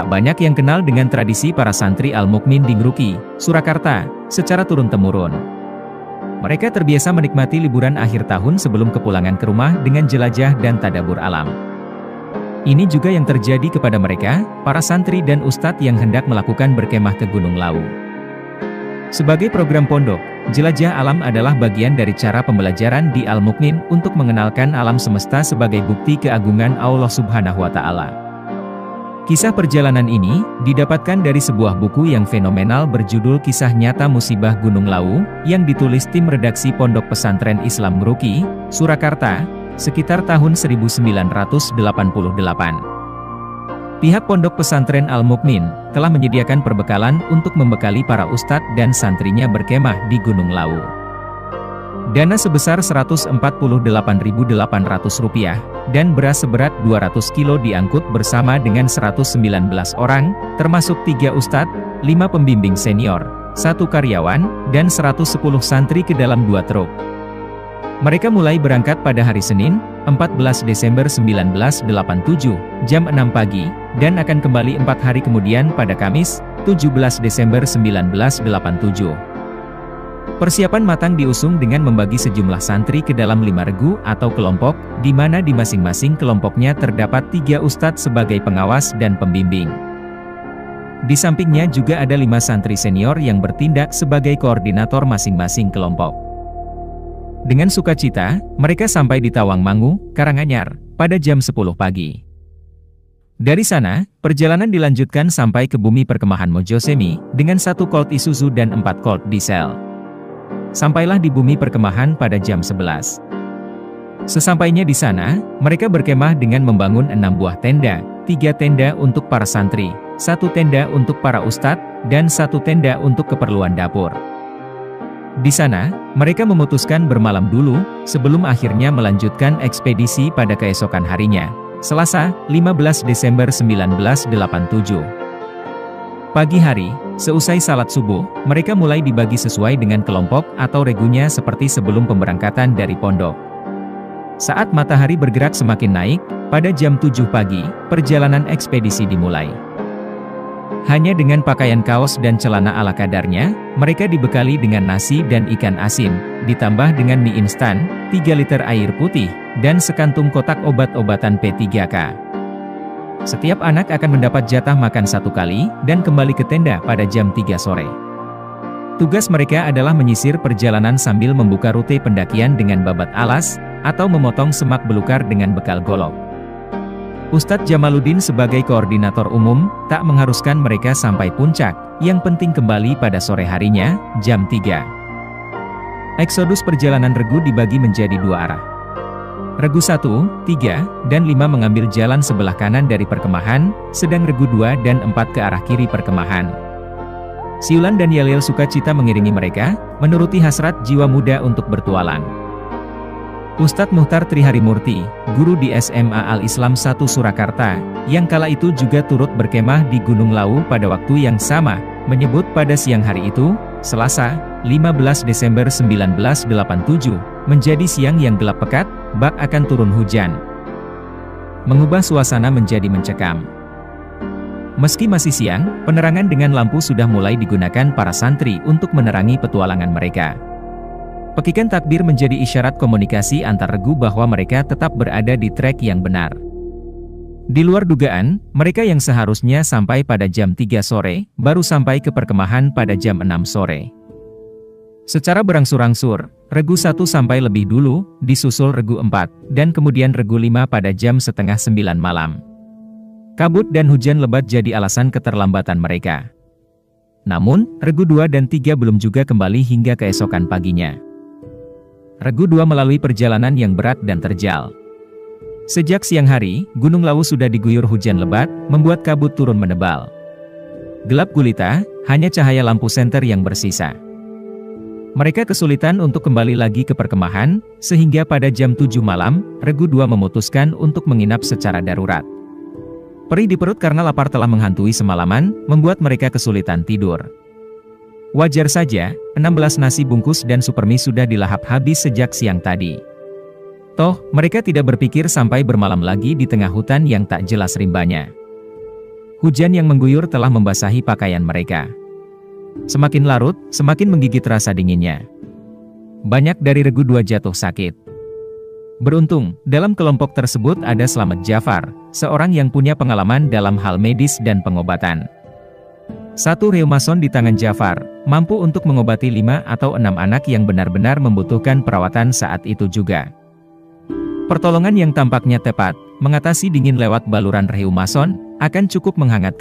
Tak banyak yang kenal dengan tradisi para santri Al-Mukmin di Ngeruki, Surakarta, secara turun-temurun. Mereka terbiasa menikmati liburan akhir tahun sebelum kepulangan ke rumah dengan jelajah dan tadabur alam. Ini juga yang terjadi kepada mereka, para santri dan ustadz yang hendak melakukan berkemah ke Gunung Lawu. Sebagai program pondok, jelajah alam adalah bagian dari cara pembelajaran di Al-Mukmin untuk mengenalkan alam semesta sebagai bukti keagungan Allah Subhanahu wa Ta'ala. Kisah perjalanan ini didapatkan dari sebuah buku yang fenomenal berjudul Kisah Nyata Musibah Gunung Lawu, yang ditulis tim redaksi Pondok Pesantren Islam Ngeruki, Surakarta, sekitar tahun 1988. Pihak Pondok Pesantren Al-Mukmin telah menyediakan perbekalan untuk membekali para ustadz dan santrinya berkemah di Gunung Lawu. Dana sebesar Rp148.800 dan beras seberat 200 kilo diangkut bersama dengan 119 orang, termasuk 3 ustadz, 5 pembimbing senior, 1 karyawan, dan 110 santri ke dalam 2 truk. Mereka mulai berangkat pada hari Senin, 14 Desember 1987, jam 6 pagi, dan akan kembali 4 hari kemudian pada Kamis, 17 Desember 1987. Persiapan matang diusung dengan membagi sejumlah santri ke dalam 5 regu atau kelompok, di mana di masing-masing kelompoknya terdapat 3 ustadz sebagai pengawas dan pembimbing. Di sampingnya juga ada 5 santri senior yang bertindak sebagai koordinator masing-masing kelompok. Dengan sukacita, mereka sampai di Tawangmangu, Karanganyar, pada jam 10 pagi. Dari sana, perjalanan dilanjutkan sampai ke bumi perkemahan Mojosemi, dengan 1 Colt Isuzu dan 4 Colt diesel. Sampailah di bumi perkemahan pada jam 11. Sesampainya di sana, mereka berkemah dengan membangun 6 buah tenda, 3 tenda untuk para santri, 1 tenda untuk para ustadz, dan 1 tenda untuk keperluan dapur. Di sana, mereka memutuskan bermalam dulu, sebelum akhirnya melanjutkan ekspedisi pada keesokan harinya, Selasa, 15 Desember 1987. Pagi hari, seusai salat subuh, mereka mulai dibagi sesuai dengan kelompok atau regunya seperti sebelum pemberangkatan dari pondok. Saat matahari bergerak semakin naik, pada jam 7 pagi, perjalanan ekspedisi dimulai. Hanya dengan pakaian kaos dan celana ala kadarnya, mereka dibekali dengan nasi dan ikan asin, ditambah dengan mie instan, 3 liter air putih, dan sekantung kotak obat-obatan P3K. Setiap anak akan mendapat jatah makan 1 kali, dan kembali ke tenda pada jam 3 sore. Tugas mereka adalah menyisir perjalanan sambil membuka rute pendakian dengan babat alas, atau memotong semak belukar dengan bekal golok. Ustadz Jamaluddin sebagai koordinator umum, tak mengharuskan mereka sampai puncak, yang penting kembali pada sore harinya, jam 3. Eksodus perjalanan regu dibagi menjadi 2 arah. Regu 1, 3, dan 5 mengambil jalan sebelah kanan dari perkemahan, sedang regu 2 dan 4 ke arah kiri perkemahan. Siulan dan yel-yel sukacita mengiringi mereka, menuruti hasrat jiwa muda untuk bertualang. Ustadz Muhtar Triharimurti, guru di SMA Al-Islam 1 Surakarta, yang kala itu juga turut berkemah di Gunung Lawu pada waktu yang sama, menyebut pada siang hari itu, Selasa, 15 Desember 1987, menjadi siang yang gelap pekat, bak akan turun hujan. Mengubah suasana menjadi mencekam. Meski masih siang, penerangan dengan lampu sudah mulai digunakan para santri untuk menerangi petualangan mereka. Pekikan takbir menjadi isyarat komunikasi antar regu bahwa mereka tetap berada di trek yang benar. Di luar dugaan, mereka yang seharusnya sampai pada jam 3 sore, baru sampai ke perkemahan pada jam 6 sore. Secara berangsur-angsur, regu 1 sampai lebih dulu, disusul regu 4, dan kemudian regu 5 pada jam setengah 9 malam. Kabut dan hujan lebat jadi alasan keterlambatan mereka. Namun, regu 2 dan 3 belum juga kembali hingga keesokan paginya. Regu 2 melalui perjalanan yang berat dan terjal. Sejak siang hari, Gunung Lawu sudah diguyur hujan lebat, membuat kabut turun menebal. Gelap gulita, hanya cahaya lampu senter yang bersisa. Mereka kesulitan untuk kembali lagi ke perkemahan, sehingga pada jam 7 malam, Regu 2 memutuskan untuk menginap secara darurat. Perih di perut karena lapar telah menghantui semalaman, membuat mereka kesulitan tidur. Wajar saja, 16 nasi bungkus dan supermi sudah dilahap habis sejak siang tadi. Toh, mereka tidak berpikir sampai bermalam lagi di tengah hutan yang tak jelas rimbanya. Hujan yang mengguyur telah membasahi pakaian mereka. Semakin larut, semakin menggigit rasa dinginnya. Banyak dari regu 2 jatuh sakit. Beruntung, dalam kelompok tersebut ada Slamet Jafar, seorang yang punya pengalaman dalam hal medis dan pengobatan. Satu reumason di tangan Jafar, mampu untuk mengobati 5 atau 6 anak yang benar-benar membutuhkan perawatan saat itu juga. Pertolongan yang tampaknya tepat, mengatasi dingin lewat baluran reumason, akan cukup menghangatkan